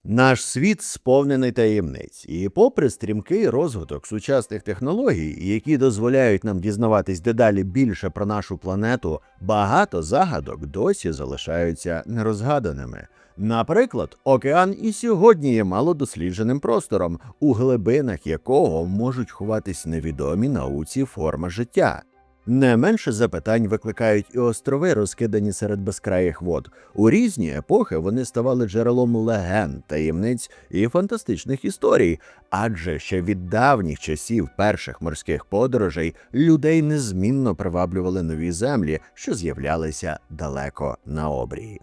Наш світ сповнений таємниць, і попри стрімкий розвиток сучасних технологій, які дозволяють нам дізнаватись дедалі більше про нашу планету, багато загадок досі залишаються нерозгаданими. Наприклад, океан і сьогодні є малодослідженим простором, у глибинах якого можуть ховатись невідомі науці форми життя. Не менше запитань викликають і острови, розкидані серед безкраїх вод. У різні епохи вони ставали джерелом легенд, таємниць і фантастичних історій, адже ще від давніх часів перших морських подорожей людей незмінно приваблювали нові землі, що з'являлися далеко на обрії.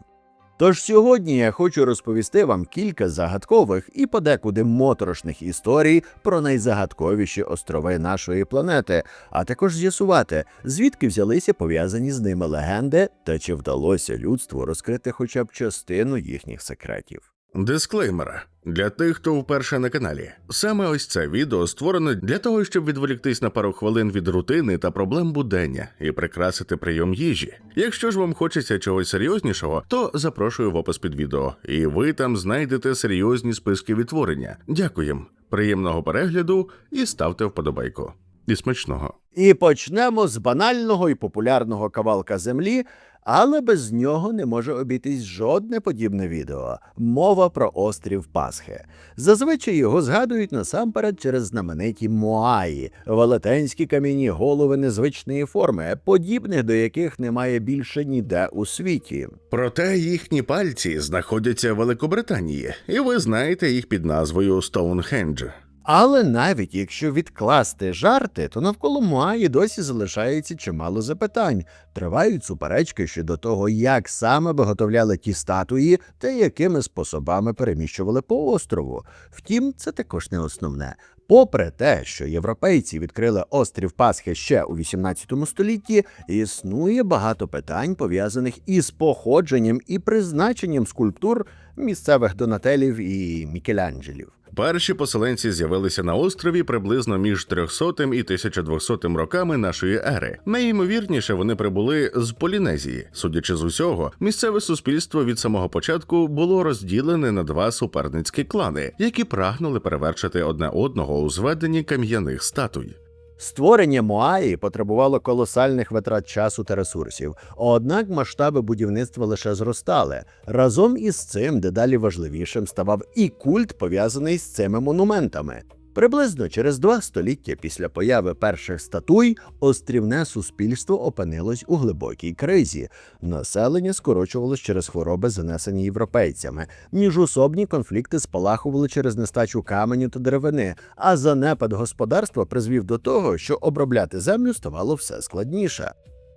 Тож сьогодні я хочу розповісти вам кілька загадкових і подекуди моторошних історій про найзагадковіші острови нашої планети, а також з'ясувати, звідки взялися пов'язані з ними легенди та чи вдалося людству розкрити хоча б частину їхніх секретів. Дисклеймер. Для тих, хто вперше на каналі. Саме ось це відео створено для того, щоб відволіктись на пару хвилин від рутини та проблем будення і прикрасити прийом їжі. Якщо ж вам хочеться чогось серйознішого, то запрошую в опис під відео, і ви там знайдете серйозні списки відтворення. Дякуємо, приємного перегляду і ставте вподобайку. І смачного. І почнемо з банального і популярного кавалка землі, але без нього не може обійтись жодне подібне відео. Мова про острів Пасхи. Зазвичай його згадують насамперед через знамениті Моаї – велетенські кам'яні голови незвичної форми, подібних до яких немає більше ніде у світі. Проте їхні пальці знаходяться в Великобританії, і ви знаєте їх під назвою Стоунхендж. Але навіть якщо відкласти жарти, то навколо Моаї досі залишається чимало запитань. Тривають суперечки щодо того, як саме виготовляли ті статуї та якими способами переміщували по острову. Втім, це також не основне. Попри те, що європейці відкрили острів Пасхи ще у 18 столітті, існує багато питань, пов'язаних із походженням і призначенням скульптур місцевих Донателів і Мікеланджелів. Перші поселенці з'явилися на острові приблизно між 300 і 1200 роками нашої ери. Найімовірніше вони прибули з Полінезії. Судячи з усього, місцеве суспільство від самого початку було розділене на два суперницькі клани, які прагнули перевершити одне одного у зведенні кам'яних статуй. Створення Моаї потребувало колосальних витрат часу та ресурсів, однак масштаби будівництва лише зростали. Разом із цим дедалі важливішим ставав і культ, пов'язаний з цими монументами. Приблизно через 2 століття після появи перших статуй острівне суспільство опинилось у глибокій кризі. Населення скорочувалось через хвороби, занесені європейцями. Міжособні конфлікти спалахували через нестачу каменю та деревини, а занепад господарства призвів до того, що обробляти землю ставало все складніше.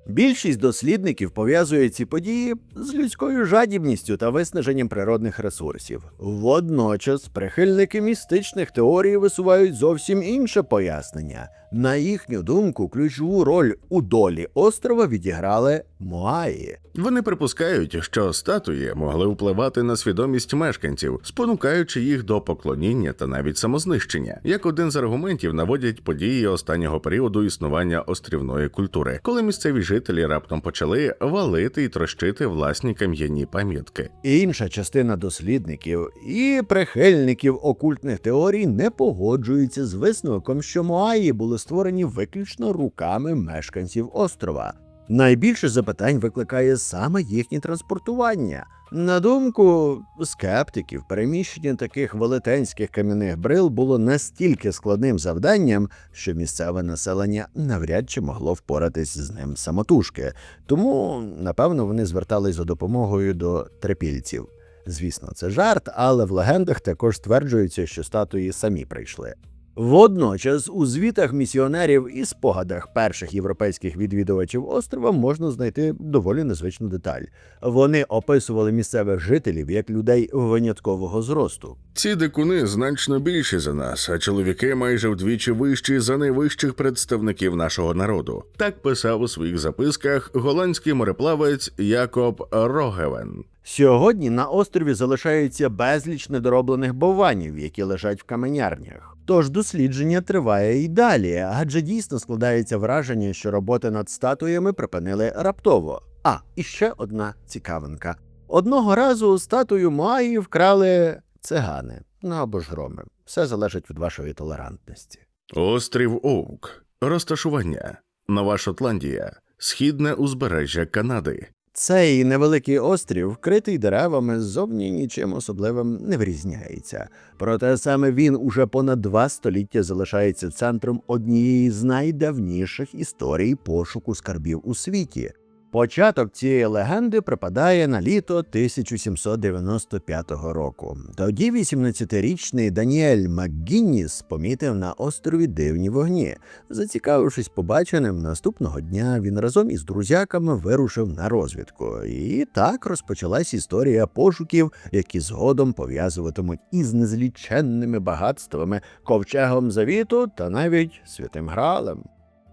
Більшість дослідників пов'язує ці події з людською жадібністю та виснаженням природних ресурсів. Водночас прихильники містичних теорій висувають зовсім інше пояснення. На їхню думку, ключову роль у долі острова відіграли Моаї. Вони припускають, що статуї могли впливати на свідомість мешканців, спонукаючи їх до поклоніння та навіть самознищення. Як один з аргументів наводять події останнього періоду існування острівної культури, коли місцеві жителі раптом почали валити і трощити власні кам'яні пам'ятки. Інша частина дослідників і прихильників окультних теорій не погоджуються з висновком, що Моаї були створені виключно руками мешканців острова. Найбільше запитань викликає саме їхнє транспортування. На думку скептиків, переміщення таких велетенських кам'яних брил було настільки складним завданням, що місцеве населення навряд чи могло впоратись з ним самотужки. Тому, напевно, вони звертались за допомогою до трипільців. Звісно, це жарт, але в легендах також стверджується, що статуї самі прийшли. Водночас у звітах місіонерів і спогадах перших європейських відвідувачів острова можна знайти доволі незвичну деталь. Вони описували місцевих жителів як людей виняткового зросту. Ці дикуни значно більші за нас, а чоловіки майже вдвічі вищі за найвищих представників нашого народу. Так писав у своїх записках голландський мореплавець Якоб Рогевен. Сьогодні на острові залишається безліч недороблених бованів, які лежать в каменярнях. Тож дослідження триває і далі, адже дійсно складається враження, що роботи над статуями припинили раптово. І ще одна цікавинка. Одного разу статую Моаї вкрали цигани, ну або ж громи. Все залежить від вашої толерантності. Острів Оук. Розташування. Нова Шотландія. Східне узбережжя Канади. Цей невеликий острів, вкритий деревами, ззовні нічим особливим не вирізняється. Проте саме він уже понад 2 століття залишається центром однієї з найдавніших історій пошуку скарбів у світі. Початок цієї легенди припадає на літо 1795 року. Тоді 18-річний Даніель МакГінніс помітив на острові дивні вогні. Зацікавившись побаченим, наступного дня він разом із друзяками вирушив на розвідку. І так розпочалась історія пошуків, які згодом пов'язуватимуть із незліченними багатствами, ковчегом завіту та навіть святим Граалем.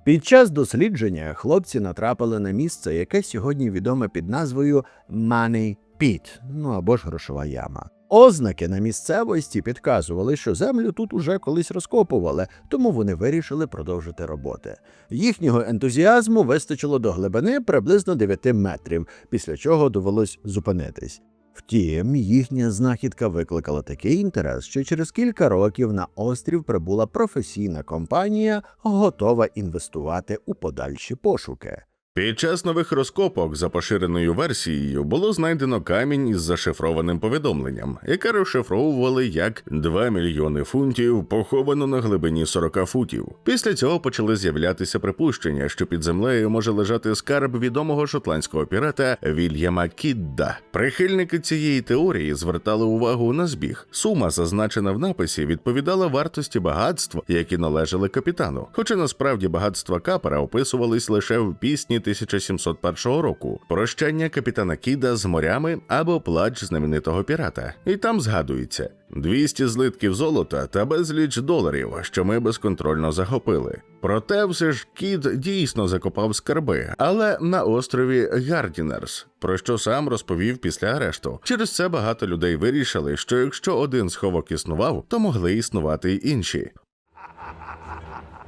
Під час дослідження хлопці натрапили на місце, яке сьогодні відоме під назвою Money Pit, ну або ж грошова яма. Ознаки на місцевості підказували, що землю тут уже колись розкопували, тому вони вирішили продовжити роботи. Їхнього ентузіазму вистачило до глибини приблизно 9 метрів, після чого довелось зупинитись. Втім, їхня знахідка викликала такий інтерес, що через кілька років на острів прибула професійна компанія, готова інвестувати у подальші пошуки. Під час нових розкопок за поширеною версією було знайдено камінь із зашифрованим повідомленням, яке розшифровували як 2 мільйони фунтів поховано на глибині 40 футів. Після цього почали з'являтися припущення, що під землею може лежати скарб відомого шотландського пірата Вільяма Кідда. Прихильники цієї теорії звертали увагу на збіг. Сума, зазначена в написі, відповідала вартості багатств, які належали капітану. Хоча насправді багатства капера описувались лише в пісні 1701 року «Прощання капітана Кіда з морями» або «Плач знаменитого пірата». І там згадується 200 злитків золота та безліч доларів, що ми безконтрольно захопили. Проте все ж Кід дійсно закопав скарби, але на острові Гардінерс, про що сам розповів після арешту. Через це багато людей вирішили, що якщо один сховок існував, то могли існувати й інші.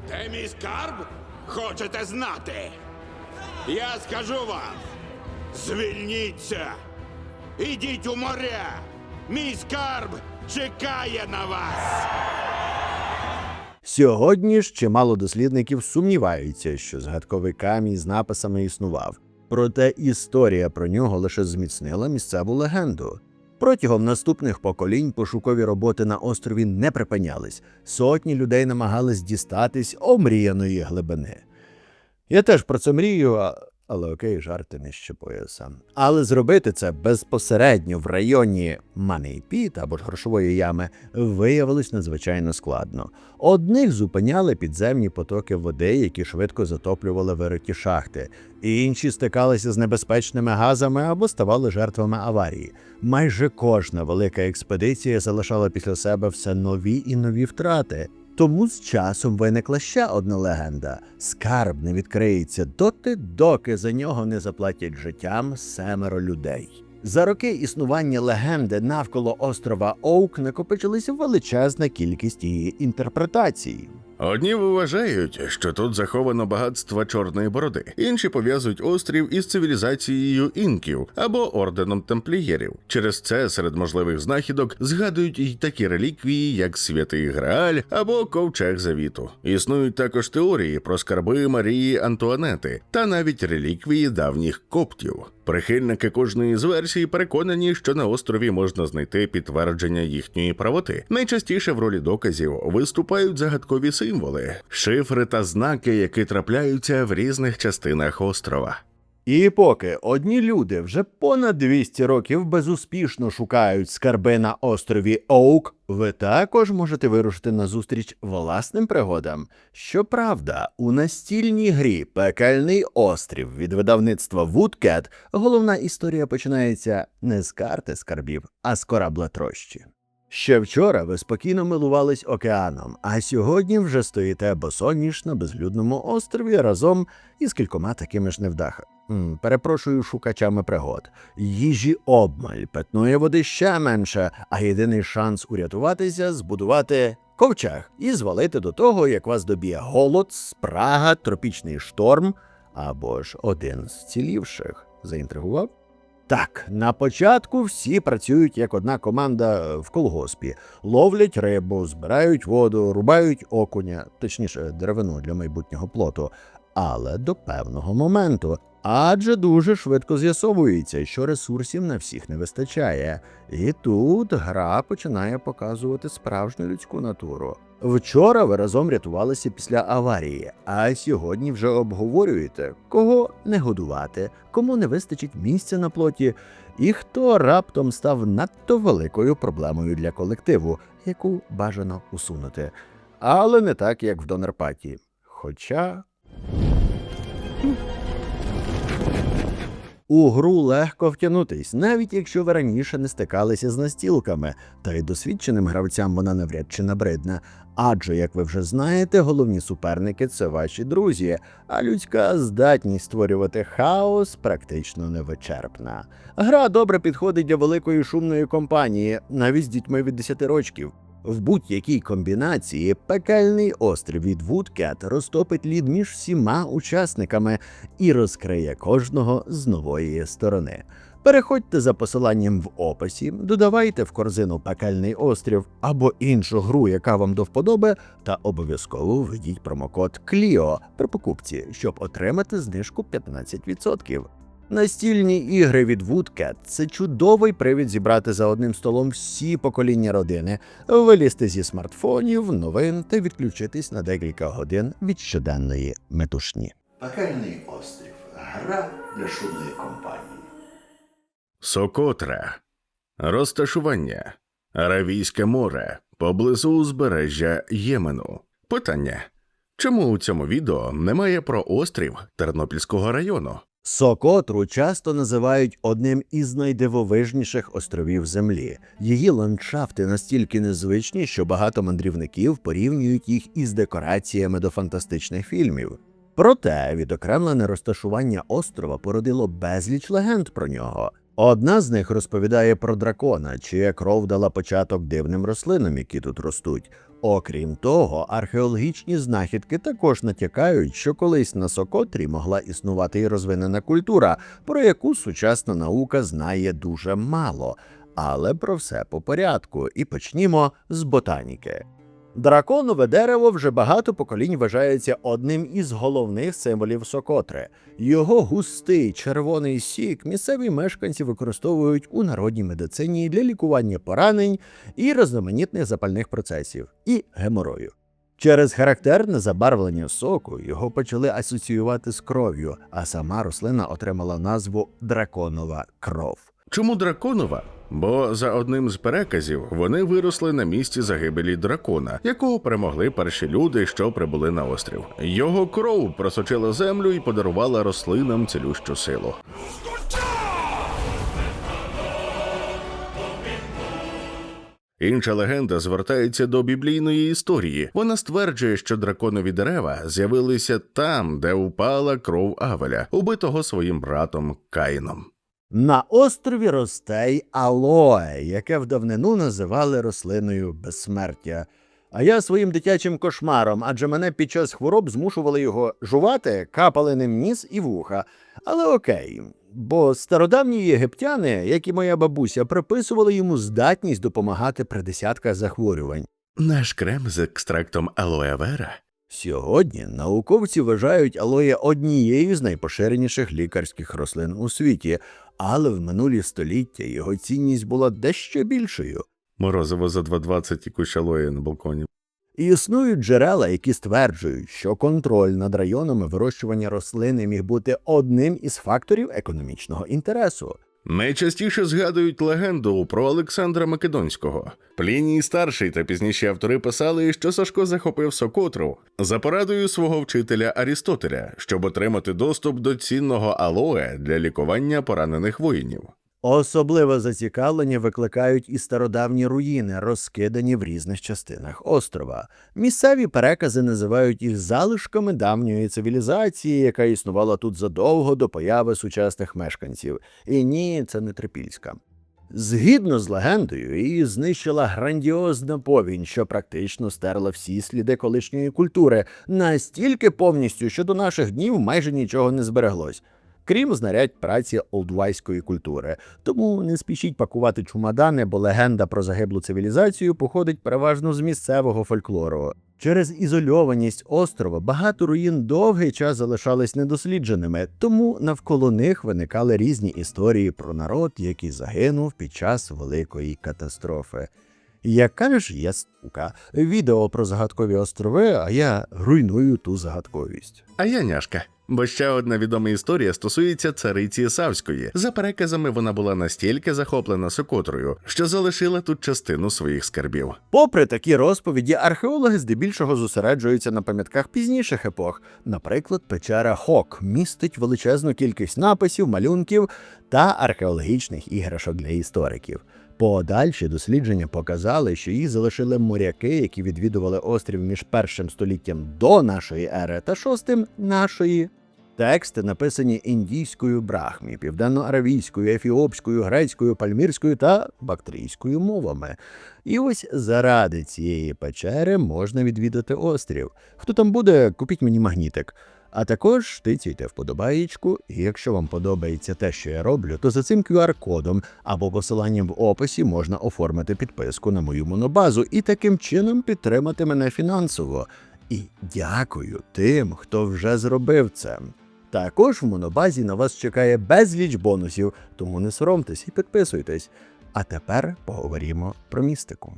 Де мій скарб? Хочете знати? Я скажу вам, звільніться, ідіть у моря, мій скарб чекає на вас. Сьогодні ж чимало дослідників сумніваються, що згадковий камінь з написами існував. Проте історія про нього лише зміцнила місцеву легенду. Протягом наступних поколінь пошукові роботи на острові не припинялись. Сотні людей намагались дістатись омріяної глибини. Я теж про це мрію, але окей, жарти нижче пояса. Але зробити це безпосередньо в районі Money Pit або ж грошової ями виявилось надзвичайно складно. Одних зупиняли підземні потоки води, які швидко затоплювали вириті шахти. Інші стикалися з небезпечними газами або ставали жертвами аварії. Майже кожна велика експедиція залишала після себе все нові і нові втрати. Тому з часом виникла ще одна легенда. Скарб не відкриється доти, доки за нього не заплатять життям 7 людей. За роки існування легенди навколо острова Оук накопичилася величезна кількість її інтерпретацій. Одні вважають, що тут заховано багатство Чорної Бороди, інші пов'язують острів із цивілізацією інків або орденом тамплієрів. Через це серед можливих знахідок згадують й такі реліквії, як Святий Грааль або Ковчег Завіту. Існують також теорії про скарби Марії Антуанети та навіть реліквії давніх коптів. Прихильники кожної з версій переконані, що на острові можна знайти підтвердження їхньої правоти. Найчастіше в ролі доказів виступають загадкові символи, шифри та знаки, які трапляються в різних частинах острова. І поки одні люди вже понад 200 років безуспішно шукають скарби на острові Оук, ви також можете вирушити назустріч власним пригодам. Щоправда, у настільній грі «Пекельний острів» від видавництва Woodcat головна історія починається не з карти скарбів, а з корабла-трощі. Ще вчора ви спокійно милувались океаном, а сьогодні вже стоїте босоніж на безлюдному острові разом із кількома такими ж невдахами. Перепрошую, шукачами пригод. Їжі обмаль, питної води ще менше, а єдиний шанс урятуватися – збудувати ковчег і звалити до того, як вас доб'є голод, спрага, тропічний шторм або ж один з цілівших. Заінтригував? Так, на початку всі працюють як одна команда в колгоспі. Ловлять рибу, збирають воду, рубають окуня, точніше, деревину для майбутнього плоту. Але до певного моменту. Адже дуже швидко з'ясовується, що ресурсів на всіх не вистачає. І тут гра починає показувати справжню людську натуру. Вчора ви разом рятувалися після аварії, а сьогодні вже обговорюєте, кого не годувати, кому не вистачить місця на плоті, і хто раптом став надто великою проблемою для колективу, яку бажано усунути. Але не так, як в Донерпаті. Хоча... У гру легко втягнутись, навіть якщо ви раніше не стикалися з настілками, та й досвідченим гравцям вона навряд чи набридне. Адже, як ви вже знаєте, головні суперники – це ваші друзі, а людська здатність створювати хаос практично невичерпна. Гра добре підходить для великої шумної компанії, навіть з дітьми від 10 років. В будь-якій комбінації пекельний острів від Woodcat розтопить лід між всіма учасниками і розкриє кожного з нової сторони. Переходьте за посиланням в описі, додавайте в корзину пекельний острів або іншу гру, яка вам до вподоби, та обов'язково введіть промокод CLIO при покупці, щоб отримати знижку 15%. Настільні ігри від Woodcat – це чудовий привід зібрати за одним столом всі покоління родини, вилізти зі смартфонів, новин та відключитись на декілька годин від щоденної метушні. Пекельний острів. Гра для шумної компанії. Сокотра. Розташування. Аравійське море. Поблизу узбережжя Ємену. Питання. Чому у цьому відео немає про острів Тернопільського району? Сокотру часто називають одним із найдивовижніших островів Землі. Її ландшафти настільки незвичні, що багато мандрівників порівнюють їх із декораціями до фантастичних фільмів. Проте відокремлене розташування острова породило безліч легенд про нього. Одна з них розповідає про дракона, чия кров дала початок дивним рослинам, які тут ростуть. Окрім того, археологічні знахідки також натякають, що колись на Сокотрі могла існувати і розвинена культура, про яку сучасна наука знає дуже мало. Але про все по порядку, і почнімо з ботаніки. Драконове дерево вже багато поколінь вважається одним із головних символів Сокотри. Його густий червоний сік місцеві мешканці використовують у народній медицині для лікування поранень і різноманітних запальних процесів, і геморою. Через характерне забарвлення соку його почали асоціювати з кров'ю, а сама рослина отримала назву драконова кров. Чому драконова? Бо за одним з переказів вони виросли на місці загибелі дракона, якого перемогли перші люди, що прибули на острів. Його кров просочила землю і подарувала рослинам цілющу силу. Інша легенда звертається до біблійної історії. Вона стверджує, що драконові дерева з'явилися там, де упала кров Авеля, убитого своїм братом Каїном. На острові росте й алоe, яке в давнину називали рослиною безсмертя. А я своїм дитячим кошмаром, адже мене під час хвороб змушували його жувати, капали ним ніс і вуха. Але окей, бо стародавні єгиптяни, як і моя бабуся, приписували йому здатність допомагати при десятках захворювань. Наш крем з екстрактом алоe вера. Сьогодні науковці вважають алоє однією з найпоширеніших лікарських рослин у світі, але в минулі століття його цінність була дещо більшою. Морозиво за 2,20 і кущ алоє на балконі. Існують джерела, які стверджують, що контроль над районами вирощування рослини міг бути одним із факторів економічного інтересу. Найчастіше згадують легенду про Олександра Македонського. Пліній старший та пізніші автори писали, що Сашко захопив Сокотру за порадою свого вчителя Арістотеля, щоб отримати доступ до цінного алоe для лікування поранених воїнів. Особливе зацікавлення викликають і стародавні руїни, розкидані в різних частинах острова. Місцеві перекази називають їх залишками давньої цивілізації, яка існувала тут задовго до появи сучасних мешканців. І ні, це не Трипільська. Згідно з легендою, її знищила грандіозна повінь, що практично стерла всі сліди колишньої культури, настільки повністю, що до наших днів майже нічого не збереглось. крім знарядь праці олдвайської культури. Тому не спішіть пакувати чумадани, бо легенда про загиблу цивілізацію походить переважно з місцевого фольклору. Через ізольованість острова багато руїн довгий час залишались недослідженими, тому навколо них виникали різні історії про народ, який загинув під час Великої катастрофи. Яка ж я сука? Відео про загадкові острови, а я руйную ту загадковість. А я няшка. Бо ще одна відома історія стосується цариці Савської. За переказами, вона була настільки захоплена Сокотрою, що залишила тут частину своїх скарбів. Попри такі розповіді, археологи здебільшого зосереджуються на пам'ятках пізніших епох. Наприклад, печера Хок містить величезну кількість написів, малюнків та археологічних іграшок для істориків. Подальші дослідження показали, що їх залишили моряки, які відвідували острів між першим століттям до нашої ери та шостим нашої. Тексти написані індійською брахмі, південно-аравійською, ефіопською, грецькою, пальмірською та бактрійською мовами. І ось заради цієї печери можна відвідати острів. Хто там буде, купіть мені магнітик. А також тицяйте вподобаєчку, і якщо вам подобається те, що я роблю, то за цим QR-кодом або посиланням в описі можна оформити підписку на мою монобазу і таким чином підтримати мене фінансово. І дякую тим, хто вже зробив це. Також в монобазі на вас чекає безліч бонусів, тому не соромтесь і підписуйтесь. А тепер поговоримо про містику.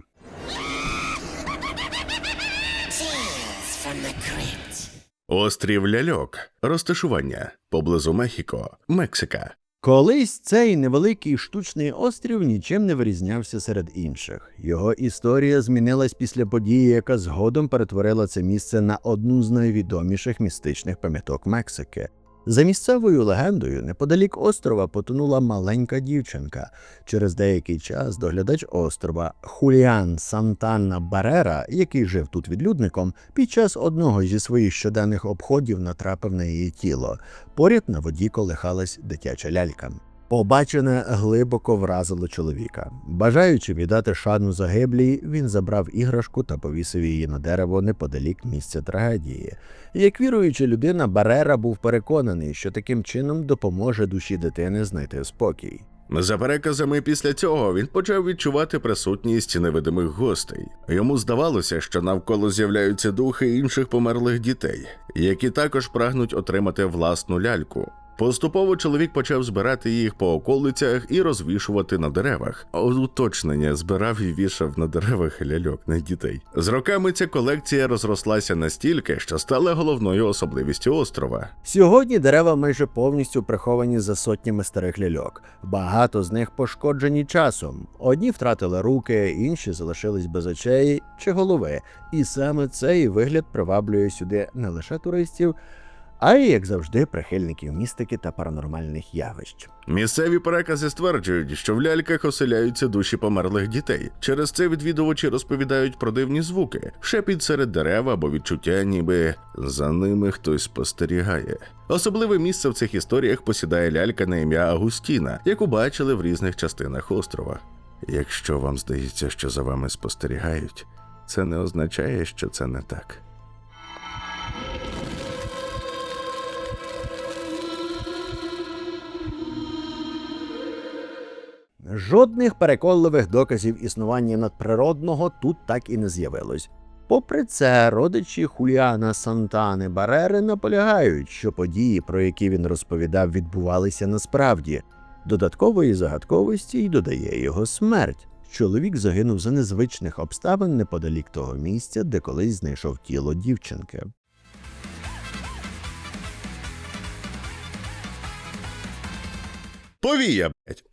Острів Ляльок. Розташування. Поблизу Мехіко. Мексика. Колись цей невеликий штучний острів нічим не вирізнявся серед інших. Його історія змінилась після події, яка згодом перетворила це місце на одну з найвідоміших містичних пам'яток Мексики. За місцевою легендою, неподалік острова потонула маленька дівчинка. Через деякий час доглядач острова Хуліан Сантана Барера, який жив тут відлюдником, під час одного зі своїх щоденних обходів натрапив на її тіло. Поряд на воді колихалась дитяча лялька. Побачене глибоко вразило чоловіка. Бажаючи віддати шану загиблій, він забрав іграшку та повісив її на дерево неподалік місця трагедії. Як віруюча людина, Барера був переконаний, що таким чином допоможе душі дитини знайти спокій. За переказами, після цього він почав відчувати присутність невидимих гостей. Йому здавалося, що навколо з'являються духи інших померлих дітей, які також прагнуть отримати власну ляльку. Поступово чоловік почав збирати їх по околицях і розвішувати на деревах. Уточнення: збирав і вішав на деревах ляльок, не дітей. З роками ця колекція розрослася настільки, що стала головною особливістю острова. Сьогодні дерева майже повністю приховані за сотнями старих ляльок. Багато з них пошкоджені часом. Одні втратили руки, інші залишились без очей чи голови. І саме цей вигляд приваблює сюди не лише туристів, а й, як завжди, прихильників містики та паранормальних явищ. Місцеві перекази стверджують, що в ляльках оселяються душі померлих дітей. Через це відвідувачі розповідають про дивні звуки, шепіт серед дерев або відчуття, ніби за ними хтось спостерігає. Особливе місце в цих історіях посідає лялька на ім'я Агустіна, яку бачили в різних частинах острова. Якщо вам здається, що за вами спостерігають, це не означає, що це не так. Жодних переконливих доказів існування надприродного тут так і не з'явилось. Попри це, родичі Хуліана Сантани Барери наполягають, що події, про які він розповідав, відбувалися насправді. Додаткової загадковості й додає його смерть. Чоловік загинув за незвичних обставин неподалік того місця, де колись знайшов тіло дівчинки. Повія, блять.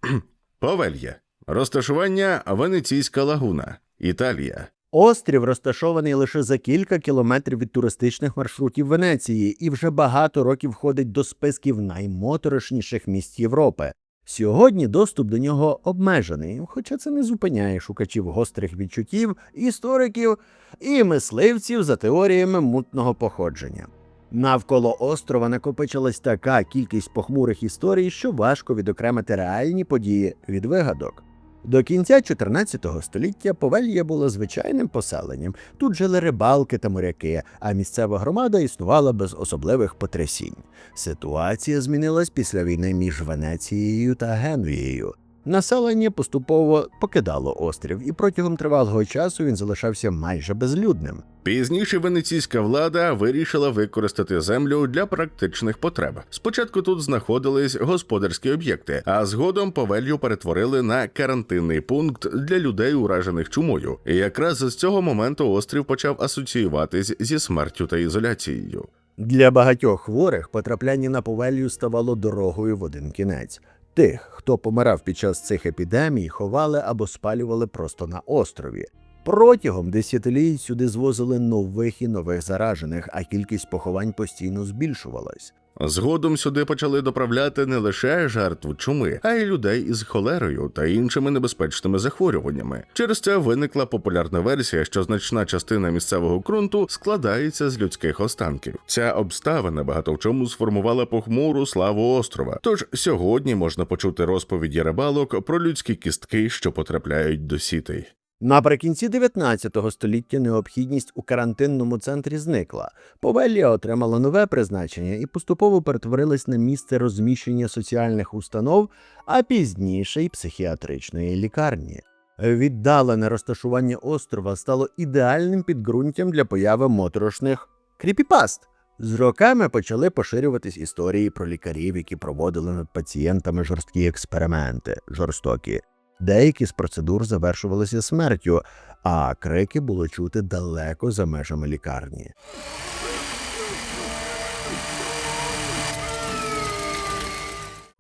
Повельє. Розташування Венеційська лагуна. Італія. Острів розташований лише за кілька кілометрів від туристичних маршрутів Венеції і вже багато років входить до списків наймоторошніших місць Європи. Сьогодні доступ до нього обмежений, хоча це не зупиняє шукачів гострих відчуттів, істориків і мисливців за теоріями мутного походження. Навколо острова накопичилась така кількість похмурих історій, що важко відокремити реальні події від вигадок. До кінця 14 століття Повелья було звичайним поселенням. Тут жили рибалки та моряки, а місцева громада існувала без особливих потрясінь. Ситуація змінилась після війни між Венецією та Генуєю. Населення поступово покидало острів, і протягом тривалого часу він залишався майже безлюдним. Пізніше венеційська влада вирішила використати землю для практичних потреб. Спочатку тут знаходились господарські об'єкти, а згодом Повелью перетворили на карантинний пункт для людей, уражених чумою. І якраз з цього моменту острів почав асоціюватись зі смертю та ізоляцією. Для багатьох хворих потрапляння на Повелью ставало дорогою в один кінець. Тих, хто помирав під час цих епідемій, ховали або спалювали просто на острові. Протягом десятиліть сюди звозили нових і нових заражених, а кількість поховань постійно збільшувалась. Згодом сюди почали доправляти не лише жертв чуми, а й людей із холерою та іншими небезпечними захворюваннями. Через це виникла популярна версія, що значна частина місцевого ґрунту складається з людських останків. Ця обставина багато в чому сформувала похмуру славу острова. Тож сьогодні можна почути розповіді рибалок про людські кістки, що потрапляють до сітей. Наприкінці 19 століття необхідність у карантинному центрі зникла. Повелля отримала нове призначення і поступово перетворилась на місце розміщення соціальних установ, а пізніше й психіатричної лікарні. Віддалене розташування острова стало ідеальним підґрунтям для появи моторошних кріпіпаст. З роками почали поширюватись історії про лікарів, які проводили над пацієнтами жорсткі експерименти, жорстокі. Деякі з процедур завершувалися смертю, а крики було чути далеко за межами лікарні.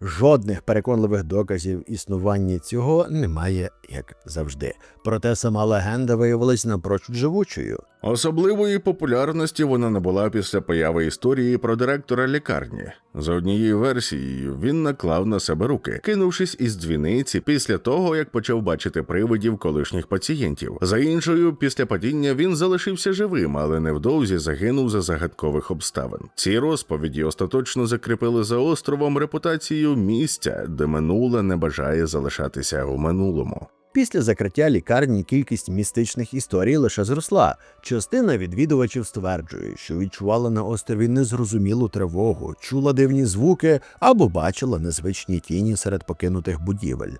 Жодних переконливих доказів існування цього немає, як завжди. Проте сама легенда виявилась напрочуд живучою. Особливої популярності вона набула після появи історії про директора лікарні. За однією версією, він наклав на себе руки, кинувшись із дзвіниці після того, як почав бачити привидів колишніх пацієнтів. За іншою, після падіння він залишився живим, але невдовзі загинув за загадкових обставин. Ці розповіді остаточно закріпили за островом репутацію місця, де минуле не бажає залишатися у минулому. Після закриття лікарні кількість містичних історій лише зросла. Частина відвідувачів стверджує, що відчувала на острові незрозумілу тривогу, чула дивні звуки або бачила незвичні тіні серед покинутих будівель.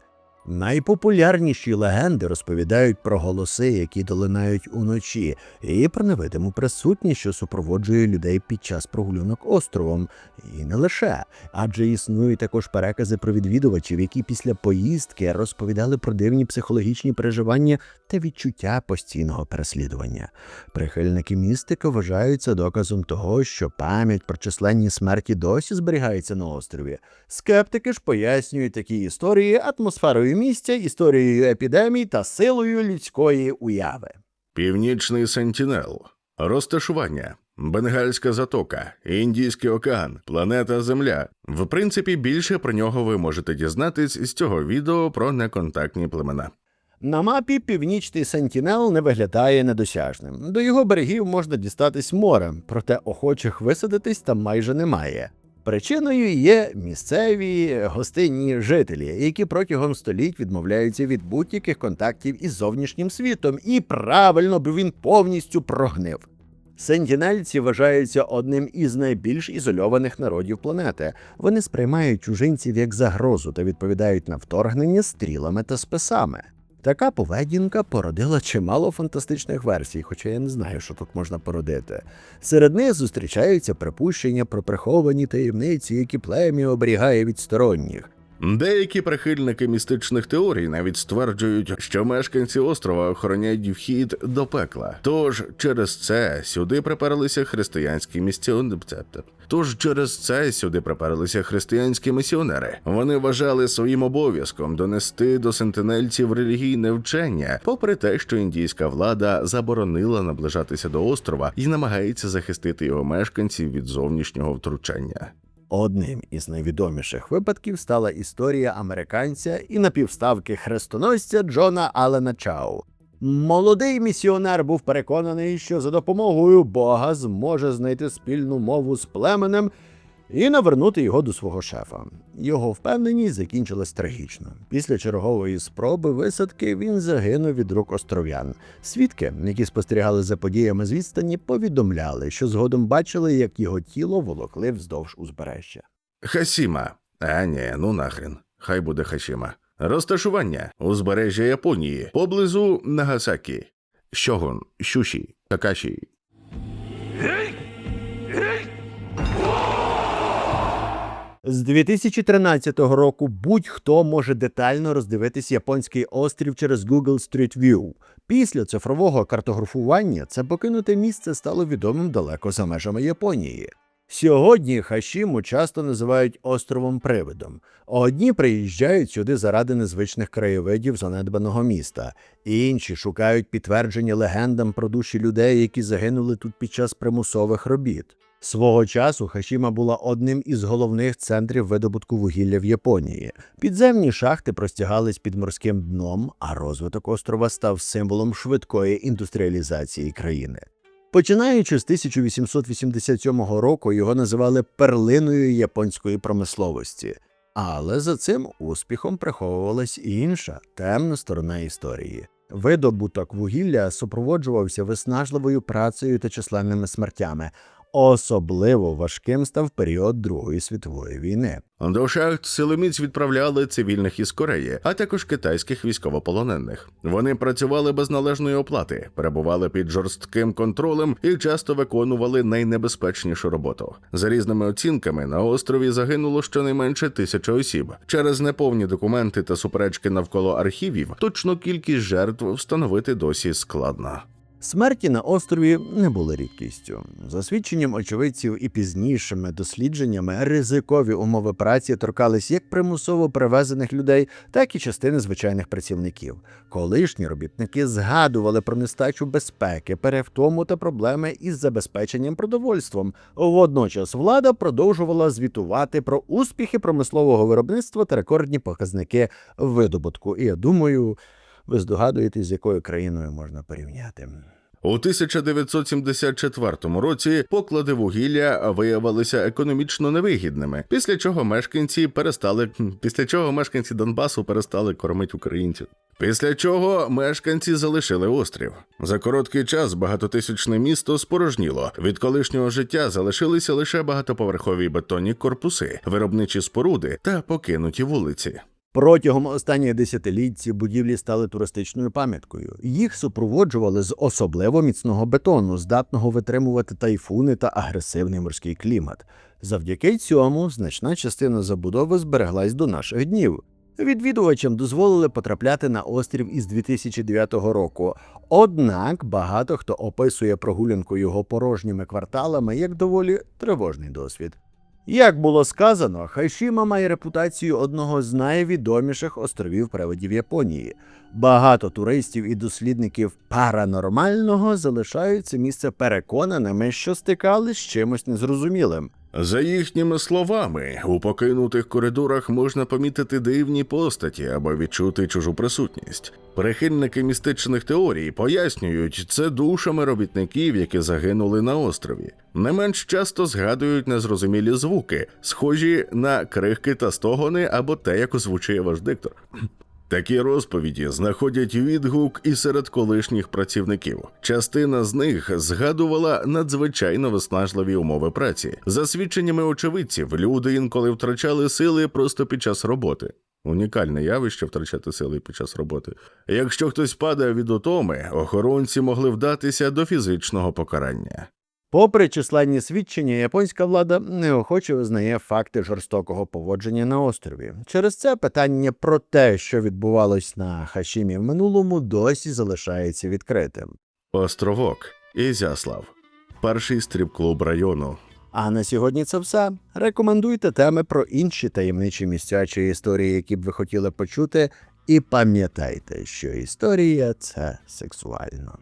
Найпопулярніші легенди розповідають про голоси, які долинають уночі, і про невидиму присутність, що супроводжує людей під час прогулянок островом. І не лише, адже існують також перекази про відвідувачів, які після поїздки розповідали про дивні психологічні переживання та відчуття постійного переслідування. Прихильники містики вважають це доказом того, що пам'ять про численні смерті досі зберігається на острові. Скептики ж пояснюють такі історії атмосферою місця, історією епідемій та силою людської уяви. Північний Сентінел. Розташування. Бенгальська затока, Індійський океан, планета Земля. В принципі, більше про нього ви можете дізнатись із цього відео про неконтактні племена. На мапі Північний Сентінел не виглядає недосяжним. До його берегів можна дістатись морем, проте охочих висадитись там майже немає. Причиною є місцеві гостинні жителі, які протягом століть відмовляються від будь-яких контактів із зовнішнім світом. І правильно, бо він повністю прогнив. Сентінельці вважаються одним із найбільш ізольованих народів планети. Вони сприймають чужинців як загрозу та відповідають на вторгнення стрілами та списами. Така поведінка породила чимало фантастичних версій, хоча я не знаю, що тут можна породити. Серед них зустрічаються припущення про приховані таємниці, які плем'я оберігає від сторонніх. Деякі прихильники містичних теорій навіть стверджують, що мешканці острова охороняють вхід до пекла. Тож через це сюди приперлися християнські місіонери. Вони вважали своїм обов'язком донести до сентинельців релігійне вчення, попри те, що індійська влада заборонила наближатися до острова і намагається захистити його мешканців від зовнішнього втручання. Одним із найвідоміших випадків стала історія американця і напівставки хрестоносця Джона Аллена Чау. Молодий місіонер був переконаний, що за допомогою Бога зможе знайти спільну мову з племенем, і навернути його до свого шефа. Його впевненість закінчилась трагічно. Після чергової спроби висадки він загинув від рук остров'ян. Свідки, які спостерігали за подіями з відстані, повідомляли, що згодом бачили, як його тіло волокли вздовж узбережжя. Хасіма. А ні, ну нахрен. Хай буде Хашіма. Розташування. Узбережжя Японії. Поблизу Нагасакі. Сьогон, Шуші, Такаші. З 2013 року будь-хто може детально роздивитись японський острів через Google Street View. Після цифрового картографування це покинуте місце стало відомим далеко за межами Японії. Сьогодні Хашіму часто називають островом-привидом. Одні приїжджають сюди заради незвичних краєвидів занедбаного міста, інші шукають підтвердження легендам про душі людей, які загинули тут під час примусових робіт. Свого часу Хашіма була одним із головних центрів видобутку вугілля в Японії. Підземні шахти простягались під морським дном, а розвиток острова став символом швидкої індустріалізації країни. Починаючи з 1887 року його називали перлиною японської промисловості. Але за цим успіхом приховувалась і інша, темна сторона історії. Видобуток вугілля супроводжувався виснажливою працею та численними смертями. Особливо важким став період Другої світової війни. До шахт силоміць відправляли цивільних із Кореї, а також китайських військовополонених. Вони працювали без належної оплати, перебували під жорстким контролем і часто виконували найнебезпечнішу роботу. За різними оцінками, на острові загинуло щонайменше 1000 осіб. Через неповні документи та суперечки навколо архівів точну кількість жертв встановити досі складно. Смерті на острові не були рідкістю. За свідченням очевидців і пізнішими дослідженнями, ризикові умови праці торкались як примусово перевезених людей, так і частини звичайних працівників. Колишні робітники згадували про нестачу безпеки, перевтому та проблеми із забезпеченням продовольством. Водночас влада продовжувала звітувати про успіхи промислового виробництва та рекордні показники видобутку. І я думаю, ви здогадуєтесь, з якою країною можна порівняти. У 1974 році поклади вугілля виявилися економічно невигідними, після чого мешканці Донбасу перестали кормити українців. Після чого мешканці залишили острів. За короткий час багатотисячне місто спорожніло. Від колишнього життя залишилися лише багатоповерхові бетонні корпуси, виробничі споруди та покинуті вулиці. Протягом останніх десятиліть ці будівлі стали туристичною пам'яткою. Їх супроводжували з особливо міцного бетону, здатного витримувати тайфуни та агресивний морський клімат. Завдяки цьому значна частина забудови збереглась до наших днів. Відвідувачам дозволили потрапляти на острів із 2009 року. Однак багато хто описує прогулянку його порожніми кварталами як доволі тривожний досвід. Як було сказано, Хашіма має репутацію одного з найвідоміших островів-привидів Японії. Багато туристів і дослідників паранормального залишають це місце переконаними, що стикались з чимось незрозумілим. За їхніми словами, у покинутих коридорах можна помітити дивні постаті або відчути чужу присутність. Прихильники містичних теорій пояснюють це душами робітників, які загинули на острові. Не менш часто згадують незрозумілі звуки, схожі на крихки та стогони або те, як озвучує ваш диктор. Такі розповіді знаходять відгук і серед колишніх працівників. Частина з них згадувала надзвичайно виснажливі умови праці. За свідченнями очевидців, люди інколи втрачали сили просто під час роботи. Унікальне явище втрачати сили під час роботи. Якщо хтось падає від утоми, охоронці могли вдатися до фізичного покарання. Попри численні свідчення, японська влада неохоче визнає факти жорстокого поводження на острові. Через це питання про те, що відбувалось на Хашімі в минулому, досі залишається відкритим. Островок. Ізяслав. Перший стріп-клуб району. А на сьогодні це все. Рекомендуйте теми про інші таємничі місця чи історії, які б ви хотіли почути. І пам'ятайте, що історія – це сексуально.